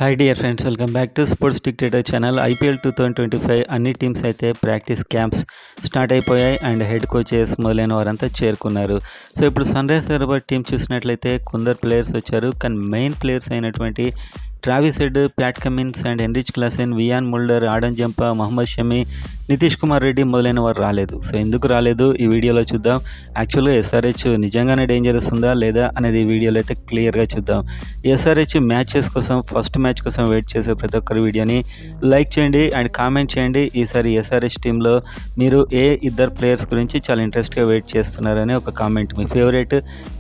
Hi dear friends, welcome back to sports dictator channel. IPL 2025 అన్ని teams అయితే practice camps start అయిపోయాయి and head coaches మొదలైన వారంతా చేరుకున్నారు. సో ఇప్పుడు సన్ రైజర్స్ హైదరాబాద్ టీం చూసినట్లయితే కొందరు ప్లేయర్స్ వచ్చారు, కానీ మెయిన్ ప్లేయర్స్ అయినటువంటి Travis Head, Pat Cummins and Heinrich Klaasen, Wiaan Mulder, Adam Zampa, Mohammed Shami, Nitish Kumar Reddy మొదలైన వారు రాలేదు. సో ఎందుకు రాలేదు ఈ వీడియోలో చూద్దాం. యాక్చువల్గా ఎస్ఆర్హెచ్ నిజంగానే డేంజరస్ ఉందా లేదా అనేది ఈ వీడియోలో అయితే క్లియర్గా చూద్దాం. ఎస్ఆర్హెచ్ మ్యాచెస్ కోసం, ఫస్ట్ మ్యాచ్ కోసం వెయిట్ చేసే ప్రతి ఒక్కరి వీడియోని లైక్ చేయండి అండ్ కామెంట్ చేయండి. ఈసారి ఎస్ఆర్హెచ్ టీంలో మీరు ఏ ఇద్దరు ప్లేయర్స్ గురించి చాలా ఇంట్రెస్ట్గా వెయిట్ చేస్తున్నారని ఒక కామెంట్, మీ ఫేవరెట్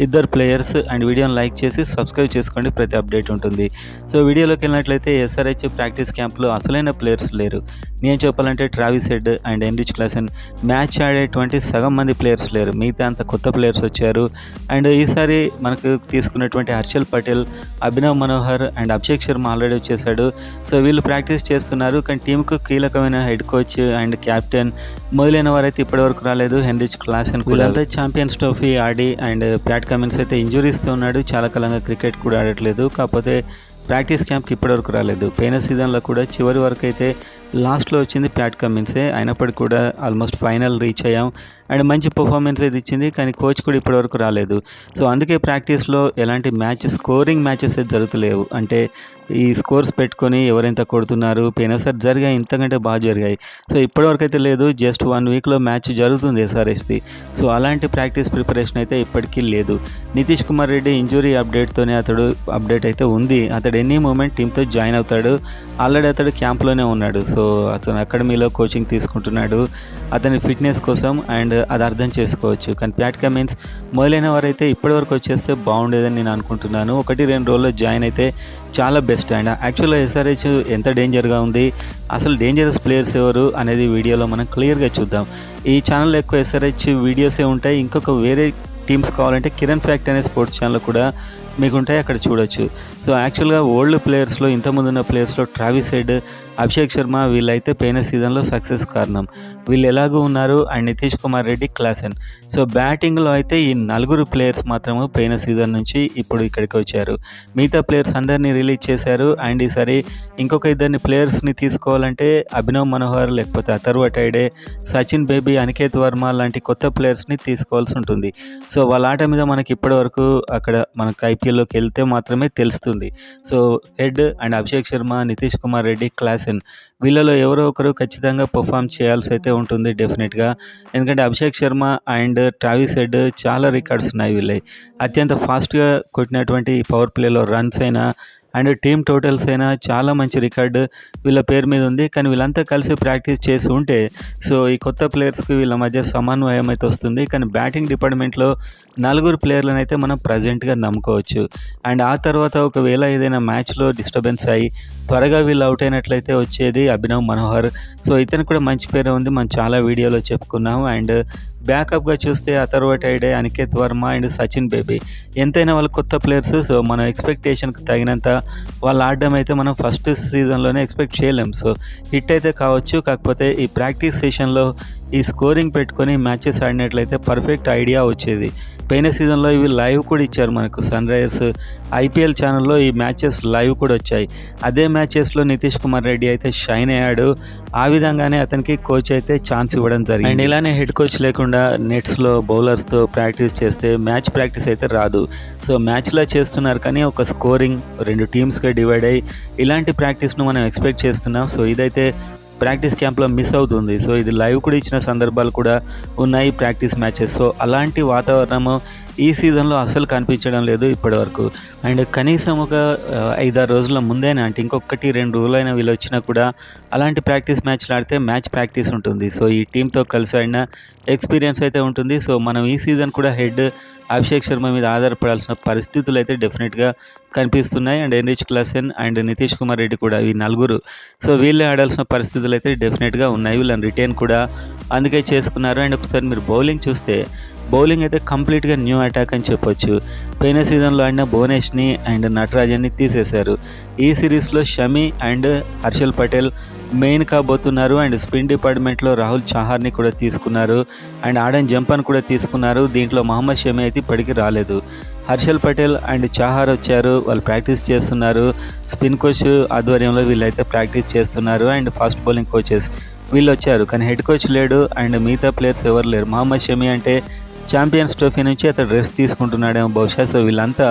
ఇద్దరు ప్లేయర్స్ అండ్ వీడియోని లైక్ చేసి సబ్స్క్రైబ్ చేసుకోండి, ప్రతి అప్డేట్ ఉంటుంది. సో వీడియోలోకి వెళ్ళినట్లయితే ఎస్ఆర్హెచ్ ప్రాక్టీస్ క్యాంప్లో అసలైన ప్లేయర్స్ లేరు. నేను చెప్పాలంటే Travis Head and Heinrich Klaasen match ఆడేటువంటి సగం మంది ప్లేయర్స్ లేరు, మిగతా అంత కొత్త ప్లేయర్స్ వచ్చారు. అండ్ ఈసారి మనకు తీసుకున్నటువంటి హర్షల్ పటేల్, అభినవ్ మనోహర్ అండ్ అభిషేక్ శర్మ ఆల్రెడీ వచ్చేసాడు. సో వీళ్ళు ప్రాక్టీస్ చేస్తున్నారు, కానీ టీంకు కీలకమైన హెడ్ కోచ్ అండ్ క్యాప్టెన్ మొదలైన వారైతే ఇప్పటివరకు రాలేదు. హెన్రిచ్ క్లాసెన్ కూడా champions trophy Audi and Pat Cummins అయితే ఇంజురీస్తో ఉన్నాడు, చాలా కాలంగా క్రికెట్ కూడా ఆడట్లేదు. కాకపోతే ప్రాక్టీస్ క్యాంప్కి ఇప్పటివరకు రాలేదు. పోయిన సీజన్లో కూడా చివరి వరకు అయితే లాస్ట్లో వచ్చింది ప్యాట్ కమిన్సే, అయినప్పటికీ కూడా ఆల్మోస్ట్ ఫైనల్ రీచ్ అయ్యాం అండ్ మంచి పర్ఫార్మెన్స్ అయితే ఇచ్చింది, కానీ కోచ్ కూడా ఇప్పటివరకు రాలేదు. సో అందుకే ప్రాక్టీస్లో ఎలాంటి స్కోరింగ్ మ్యాచెస్ అయితే జరుగుతలేవు. అంటే ఈ స్కోర్స్ పెట్టుకొని ఎవరెంత కొడుతున్నారు, పోయినసారి జరిగాయి, ఇంతకంటే బాగా జరిగాయి. సో ఇప్పటివరకు అయితే లేదు, జస్ట్ 1 వీక్లో మ్యాచ్ జరుగుతుంది ఎస్ఆర్హెచ్ది. సో అలాంటి ప్రాక్టీస్ ప్రిపరేషన్ అయితే ఇప్పటికీ లేదు. నితీష్ కుమార్ రెడ్డి ఇంజురీ అప్డేట్తోనే అప్డేట్ అయితే ఉంది. అతడు ఎనీ మూమెంట్ టీంతో జాయిన్ అవుతాడు. ఆల్రెడీ అతడు క్యాంప్లోనే ఉన్నాడు. సో అతను అకాడమీలో కోచింగ్ తీసుకుంటున్నాడు అతని ఫిట్నెస్ కోసం, అండ్ అది అర్థం చేసుకోవచ్చు. కానీ ప్యాట్ కమిన్స్ మొదలైన వారైతే ఇప్పటివరకు వచ్చేస్తే బాగుండేదని నేను అనుకుంటున్నాను. 1-2 రోజుల్లో జాయిన్ అయితే చాలా బెస్ట్. అండ్ యాక్చువల్గా ఎస్ఆర్హెచ్ ఎంత డేంజర్గా ఉంది, అసలు డేంజరస్ ప్లేయర్స్ ఎవరు అనేది వీడియోలో మనం క్లియర్గా చూద్దాం. ఈ ఛానల్లో ఎక్కువ ఎస్ఆర్హెచ్ వీడియోసే ఉంటాయి. ఇంకొక వేరే టీమ్స్ కావాలంటే కిరణ్ ఫ్యాక్ట్ అనే స్పోర్ట్స్ ఛానల్ కూడా మీకు ఉంటాయి, అక్కడ చూడొచ్చు. సో యాక్చువల్గా ఓల్డ్ ప్లేయర్స్లో, ఇంతకుముందు ఉన్న ప్లేయర్స్లో ట్రావిస్ హెడ్, అభిషేక్ శర్మ వీళ్ళైతే పోయిన సీజన్లో సక్సెస్ కారణం. వీళ్ళు ఎలాగూ ఉన్నారు, and Nitish Kumar Reddy, Klaasen. So బ్యాటింగ్లో అయితే ఈ 4 ప్లేయర్స్ మాత్రమే పోయిన సీజన్ నుంచి ఇప్పుడు ఇక్కడికి వచ్చారు. మిగతా ప్లేయర్స్ అందరినీ రిలీజ్ చేశారు. అండ్ ఈసారి ఇంకొక 2 ప్లేయర్స్ని తీసుకోవాలంటే అభినవ్ మనోహర్, లేకపోతే అథర్వ టైడే, సచిన్ బేబీ, అనికేత్ వర్మ లాంటి కొత్త ప్లేయర్స్ని తీసుకోవాల్సి ఉంటుంది. సో వాళ్ళ ఆట మీద మనకి ఇప్పటివరకు అక్కడ మనకు ఐపీఎల్లోకి వెళ్తే మాత్రమే తెలుస్తుంది. So head and Abhishek Sharma, Nitish Kumar Reddy, Klaasen వీళ్ళలో ఎవరో ఒకరు ఖచ్చితంగా పర్ఫామ్ చేయాల్సి అయితే ఉంటుంది డెఫినెట్గా. ఎందుకంటే Abhishek Sharma and Travis head చాలా రికార్డ్స్ ఉన్నాయి వీళ్ళవి. అత్యంత ఫాస్ట్గా కొట్టినటువంటి పవర్ ప్లేలో రన్స్ అయినా అండ్ టీమ్ టోటల్స్ అయినా చాలా మంచి రికార్డు వీళ్ళ పేరు మీద ఉంది. కానీ వీళ్ళంతా కలిసి ప్రాక్టీస్ చేసి ఉంటే సో ఈ కొత్త ప్లేయర్స్కి వీళ్ళ మధ్య సమన్వయం అయితే వస్తుంది. కానీ బ్యాటింగ్ డిపార్ట్మెంట్లో 4 ప్లేయర్లను అయితే మనం ప్రజెంట్గా నమ్ముకోవచ్చు. అండ్ ఆ తర్వాత ఒకవేళ ఏదైనా మ్యాచ్లో డిస్టర్బెన్స్ అయ్యి త్వరగా వీళ్ళు అవుట్ అయినట్లయితే వచ్చేది అభినవ్ మనోహర్. సో ఇతను కూడా మంచి పేరు ఉంది, మనం చాలా వీడియోలో చెప్పుకున్నాము. అండ్ బ్యాకప్గా చూస్తే అథర్వ టైడే, అనికేత్ వర్మ అండ్ సచిన్ బేబీ ఎంతైనా వాళ్ళు కొత్త ప్లేయర్స్. సో మన ఎక్స్పెక్టేషన్కి తగినంత వాళ్ళు ఆడడం అయితే మనం ఫస్ట్ సీజన్లోనే ఎక్స్పెక్ట్ చేయలేం. సో హిట్ అయితే కావచ్చు, కాకపోతే ఈ ప్రాక్టీస్ సెషన్లో ఈ స్కోరింగ్ పెట్టుకొని మ్యాచెస్ ఆడినట్లయితే పర్ఫెక్ట్ ఐడియా వచ్చేది. పోయిన సీజన్లో ఇవి లైవ్ కూడా ఇచ్చారు మనకు సన్ రైజర్స్ ఐపీఎల్ ఛానల్లో, ఈ మ్యాచెస్ లైవ్ కూడా వచ్చాయి. అదే మ్యాచెస్లో నితీష్ కుమార్ రెడ్డి అయితే షైన్ అయ్యాడు. ఆ విధంగానే అతనికి కోచ్ అయితే ఛాన్స్ ఇవ్వడం జరిగింది. అండ్ ఇలానే హెడ్ కోచ్ లేకుండా నెట్స్లో బౌలర్స్తో ప్రాక్టీస్ చేస్తే మ్యాచ్ ప్రాక్టీస్ అయితే రాదు. సో మ్యాచ్లో చేస్తున్నారు, కానీ ఒక స్కోరింగ్ 2 టీమ్స్గా డివైడ్ అయ్యి ఇలాంటి ప్రాక్టీస్ను మనం ఎక్స్పెక్ట్ చేస్తున్నాం. సో ఇదైతే ప్రాక్టీస్ క్యాంప్లో మిస్ అవుతుంది. సో ఇది లైవ్ కూడా ఇచ్చిన సందర్భాలు కూడా ఉన్నాయి ప్రాక్టీస్ మ్యాచెస్. సో అలాంటి వాతావరణము ఈ సీజన్లో అసలు కనిపించడం లేదు ఇప్పటివరకు. అండ్ కనీసం ఒక 5-6 రోజుల ముందైనా, అంటే ఇంకొకటి 2 రోజులైనా వీళ్ళు వచ్చినా కూడా అలాంటి ప్రాక్టీస్ మ్యాచ్లు ఆడితే మ్యాచ్ ప్రాక్టీస్ ఉంటుంది. సో ఈ టీంతో కలిసి ఆడిన ఎక్స్పీరియన్స్ అయితే ఉంటుంది. సో మనం ఈ సీజన్ కూడా హెడ్ అభిషేక్ శర్మ మీద ఆధారపడాల్సిన పరిస్థితులు అయితే డెఫినెట్గా కనిపిస్తున్నాయి. And Heinrich Klaasen and Nitish Kumar Reddy కూడా, ఈ 4 సో వీళ్ళే ఆడాల్సిన పరిస్థితులు అయితే డెఫినెట్గా ఉన్నాయి. వీళ్ళని రిటైన్ కూడా అందుకే చేసుకున్నారు. అండ్ ఒకసారి మీరు బౌలింగ్ చూస్తే బౌలింగ్ అయితే కంప్లీట్గా న్యూ అటాక్ అని చెప్పొచ్చు. పోయిన సీజన్లో ఆడిన భువనేష్ని అండ్ నటరాజన్ని తీసేశారు. ఈ సిరీస్లో షమి అండ్ హర్షల్ పటేల్ మెయిన్ కాబోతున్నారు. అండ్ స్పిన్ డిపార్ట్మెంట్లో రాహుల్ చహార్ని కూడా తీసుకున్నారు, అండ్ ఆడన్ జంపాన్ కూడా తీసుకున్నారు. దీంట్లో మహమ్మద్ షమి అయితే ఇప్పటికీ రాలేదు. హర్షల్ పటేల్ అండ్ చాహర్ వచ్చారు. వాళ్ళు ప్రాక్టీస్ చేస్తున్నారు. స్పిన్ కోచ్ ఆధ్వర్యంలో వీళ్ళైతే ప్రాక్టీస్ చేస్తున్నారు. అండ్ ఫాస్ట్ బౌలింగ్ కోచెస్ వీళ్ళు వచ్చారు. కానీ హెడ్ కోచ్ లేడు అండ్ మిగతా ప్లేయర్స్ ఎవరు లేరు. మహమ్మద్ షమి అంటే ఛాంపియన్స్ ట్రోఫీ నుంచి అతడు రెస్ట్ తీసుకుంటున్నాడేమో బహుశా. సో వీళ్ళంతా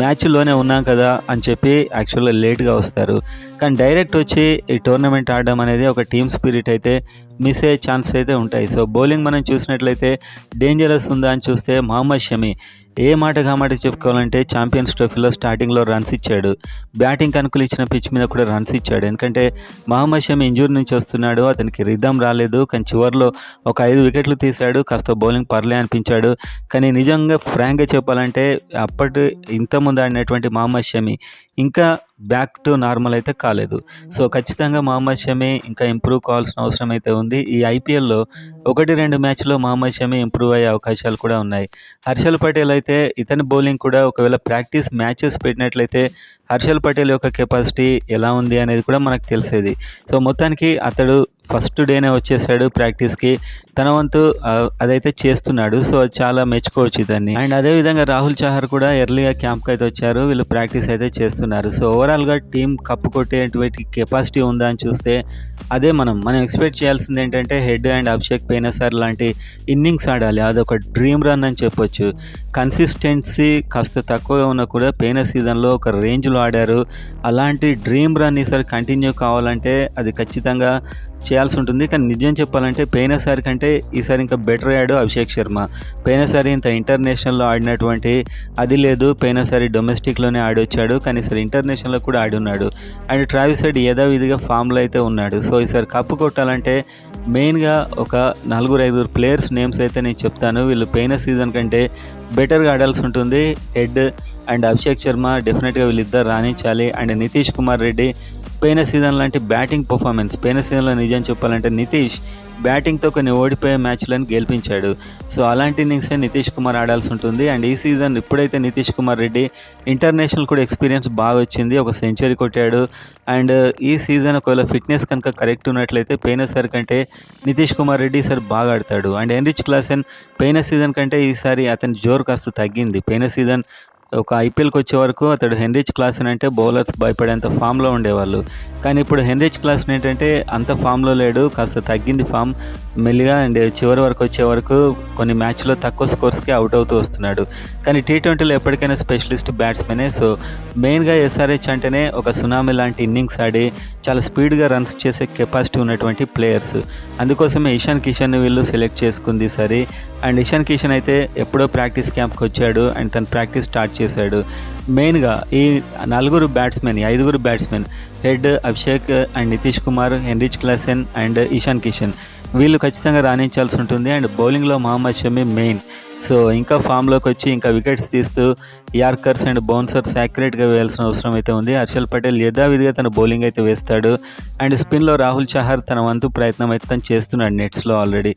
మ్యాచ్లోనే ఉన్నాం కదా అని చెప్పి యాక్చువల్గా లేట్గా వస్తారు. కానీ డైరెక్ట్ వచ్చి ఈ టోర్నమెంట్ ఆడడం అనేది ఒక టీమ్ స్పిరిట్ అయితే మిస్ అయ్యే ఛాన్స్ అయితే ఉంటాయి. సో బౌలింగ్ మనం చూసినట్లయితే డేంజరస్ ఉందా అని చూస్తే మహమ్మద్ షమి ఏ మాట కామాట చెప్పుకోవాలంటే ఛాంపియన్స్ ట్రోఫీలో స్టార్టింగ్లో రన్స్ ఇచ్చాడు. బ్యాటింగ్ కనుకలు ఇచ్చిన పిచ్ మీద కూడా రన్స్ ఇచ్చాడు. ఎందుకంటే మహమ్మద్ షమి ఇంజూరీ నుంచి వస్తున్నాడు. అతనికి రిథమ్ రాలేదు. కానీ చివరిలో ఒక 5 వికెట్లు తీశాడు. కాస్త బౌలింగ్ పర్లే అనిపించాడు. కానీ నిజంగా ఫ్రాంక్గా చెప్పాలంటే అప్పటి ఇంతకుముందు ఆడినటువంటి మహమ్మద్ షమి ఇంకా బ్యాక్ టు నార్మల్ అయితే కాలేదు. సో ఖచ్చితంగా మహమ్మద్ షమి ఇంకా ఇంప్రూవ్ కావాల్సిన అవసరం అయితే ఉంది. ఈ ఐపీఎల్లో 1-2 మ్యాచ్లో మహమ్మద్ షమి ఇంప్రూవ్ అయ్యే అవకాశాలు కూడా ఉన్నాయి. హర్షల్ పటేల్ అయితే ఇతని బౌలింగ్ కూడా ఒకవేళ ప్రాక్టీస్ మ్యాచెస్ పెట్టినట్లయితే హర్షల్ పటేల్ యొక్క కెపాసిటీ ఎలా ఉంది అనేది కూడా మనకు తెలిసేది. సో మొత్తానికి అతడు ఫస్ట్ డేనే వచ్చేసాడు ప్రాక్టీస్కి. తన వంతు అదైతే చేస్తున్నాడు. సో చాలా మెచ్చుకోవచ్చు ఇతన్ని. అండ్ అదేవిధంగా రాహుల్ చాహర్ కూడా ఎర్లీగా క్యాంప్కి అయితే వచ్చారు. వీళ్ళు ప్రాక్టీస్ అయితే చేస్తున్నారు. సో ఓవరాల్గా టీం కప్పు కొట్టేటువంటి కెపాసిటీ ఉందా అని చూస్తే అదే మనం ఎక్స్పెక్ట్ చేయాల్సింది ఏంటంటే హెడ్ అండ్ అభిషేక్ పేనసార్ లాంటి ఇన్నింగ్స్ ఆడాలి. అదొక డ్రీమ్ రన్ అని చెప్పొచ్చు. కన్సిస్టెన్సీ కాస్త తక్కువగా ఉన్నా కూడా పోయిన సీజన్లో ఒక రేంజ్లో ఆడారు. అలాంటి డ్రీమ్ రన్ ఈసారి కంటిన్యూ కావాలంటే అది ఖచ్చితంగా చేయాల్సి ఉంటుంది. కానీ నిజం చెప్పాలంటే పోయినసారి కంటే ఈసారి ఇంకా బెటర్ అయ్యాడు అభిషేక్ శర్మ. పోయినసారి ఇంత ఇంటర్నేషనల్లో ఆడినటువంటి అది లేదు. పోయినసారి డొమెస్టిక్లోనే ఆడొచ్చాడు. కానీ ఈసారి ఇంటర్నేషనల్లో కూడా ఆడి ఉన్నాడు. అండ్ ట్రావిస్ హెడ్ యథావిధిగా ఫామ్లో అయితే ఉన్నాడు. సో ఈసారి కప్పు కొట్టాలంటే మెయిన్గా ఒక 4-5 ప్లేయర్స్ నేమ్స్ అయితే నేను చెప్తాను. వీళ్ళు పోయిన సీజన్ కంటే బెటర్గా ఆడాల్సి ఉంటుంది. హెడ్ అండ్ అభిషేక్ శర్మ డెఫినెట్గా వీళ్ళిద్దరు రాణించాలి. అండ్ నితీష్ కుమార్ రెడ్డి పోయిన సీజన్ లాంటి బ్యాటింగ్ పర్ఫార్మెన్స్, పోయిన సీజన్లో నిజం చెప్పాలంటే నితీష్ బ్యాటింగ్తో కొన్ని ఓడిపోయే మ్యాచ్లను గెలిపించాడు. సో అలాంటి ఇన్నింగ్సే నితీష్ కుమార్ ఆడాల్సి ఉంటుంది. అండ్ ఈ సీజన్ ఇప్పుడైతే నితీష్ కుమార్ రెడ్డి ఇంటర్నేషనల్ కూడా ఎక్స్పీరియన్స్ బాగా వచ్చింది. ఒక సెంచరీ కొట్టాడు. అండ్ ఈ సీజన్ ఒకవేళ ఫిట్నెస్ కనుక కరెక్ట్ ఉన్నట్లయితే పోయినసారి కంటే నితీష్ కుమార్ రెడ్డి ఈసారి బాగా ఆడతాడు. అండ్ హెన్రిచ్ క్లాసెన్ పోయిన సీజన్ కంటే ఈసారి అతని జోరు కాస్త తగ్గింది. పోయిన సీజన్ ఒక ఐపీఎల్కి వచ్చే వరకు అతడు హెన్రిచ్ క్లాసెన్ అంటే బౌలర్స్ భయపడేంత ఫామ్లో ఉండేవాళ్ళు. కానీ ఇప్పుడు హెన్రిచ్ క్లాసెన్ ఏంటంటే అంత ఫామ్లో లేడు. కాస్త తగ్గింది ఫామ్ మెల్లిగా. అండ్ చివరి వరకు వచ్చే వరకు కొన్ని మ్యాచ్లో తక్కువ స్కోర్స్కి అవుట్ అవుతూ వస్తున్నాడు. కానీ టీ20లో ఎప్పటికైనా స్పెషలిస్ట్ బ్యాట్స్మెనే. సో మెయిన్గా ఎస్ఆర్హెచ్ అంటేనే ఒక సునామీ లాంటి ఇన్నింగ్స్ ఆడి చాలా స్పీడ్గా రన్స్ చేసే కెపాసిటీ ఉన్నటువంటి ప్లేయర్స్. అందుకోసమే ఇషాన్ కిషన్ వీళ్ళు సెలెక్ట్ చేసుకుంది సరే. అండ్ ఇషాన్ కిషన్ అయితే ఎప్పుడో ప్రాక్టీస్ క్యాంప్కి వచ్చాడు అండ్ తను ప్రాక్టీస్ స్టార్ట్ చేశాడు. మెయిన్గా ఈ 5 batsmen head, Abhishek and Nitish Kumar, Heinrich Klaasen and Ishan Kishan వీళ్ళు ఖచ్చితంగా రాణించాల్సి ఉంటుంది. అండ్ బౌలింగ్లో మహమ్మద్ షమి మెయిన్. సో ఇంకా ఫామ్లోకి వచ్చి ఇంకా వికెట్స్ తీస్తూ యార్కర్స్ అండ్ బౌన్సర్స్ యాక్యురేట్గా వేయాల్సిన అవసరం అయితే ఉంది. హర్షల్ పటేల్ యథావిధిగా తన బౌలింగ్ అయితే వేస్తాడు. అండ్ స్పిన్లో రాహుల్ చహర్ తన వంతు ప్రయత్నం అయితే తను చేస్తున్నాడు నెట్స్లో ఆల్రెడీ.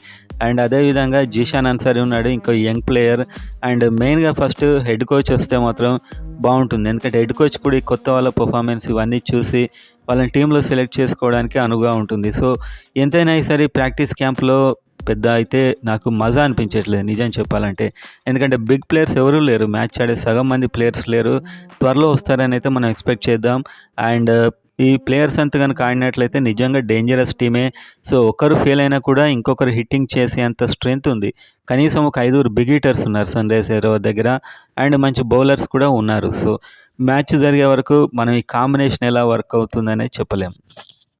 అండ్ అదేవిధంగా జీషాన్ అన్సారీ ఉన్నాడు, ఇంకో యంగ్ ప్లేయర్. అండ్ మెయిన్గా ఫస్ట్ హెడ్ కోచ్ వస్తే మాత్రం బాగుంటుంది. ఎందుకంటే హెడ్ కోచ్ కూడా ఈ కొత్త వాళ్ళ పర్ఫార్మెన్స్ ఇవన్నీ చూసి వాళ్ళని టీంలో సెలెక్ట్ చేసుకోవడానికి అనువుగా ఉంటుంది. సో ఎంతైనా ఈసారి ప్రాక్టీస్ క్యాంప్లో పెద్ద అయితే నాకు మజా అనిపించట్లేదు నిజం చెప్పాలంటే. ఎందుకంటే బిగ్ ప్లేయర్స్ ఎవరూ లేరు. మ్యాచ్ ఆడే సగం మంది ప్లేయర్స్ లేరు. త్వరలో వస్తారని అయితే మనం ఎక్స్పెక్ట్ చేద్దాం. అండ్ ఈ ప్లేయర్స్ అంతా కనుక ఆడినట్లయితే నిజంగా డేంజరస్ టీమే. సో ఒకరు ఫెయిల్ అయినా కూడా ఇంకొకరు హిట్టింగ్ చేసే అంత స్ట్రెంగ్త్ ఉంది. కనీసం ఒక 5 బిగ్ హిట్టర్స్ ఉన్నారు సన్ రైజర్స్ హైదరాబాద్ దగ్గర. అండ్ మంచి బౌలర్స్ కూడా ఉన్నారు. సో మ్యాచ్ జరిగే వరకు మనం ఈ కాంబినేషన్ ఎలా వర్క్ అవుతుందనేది చెప్పలేం.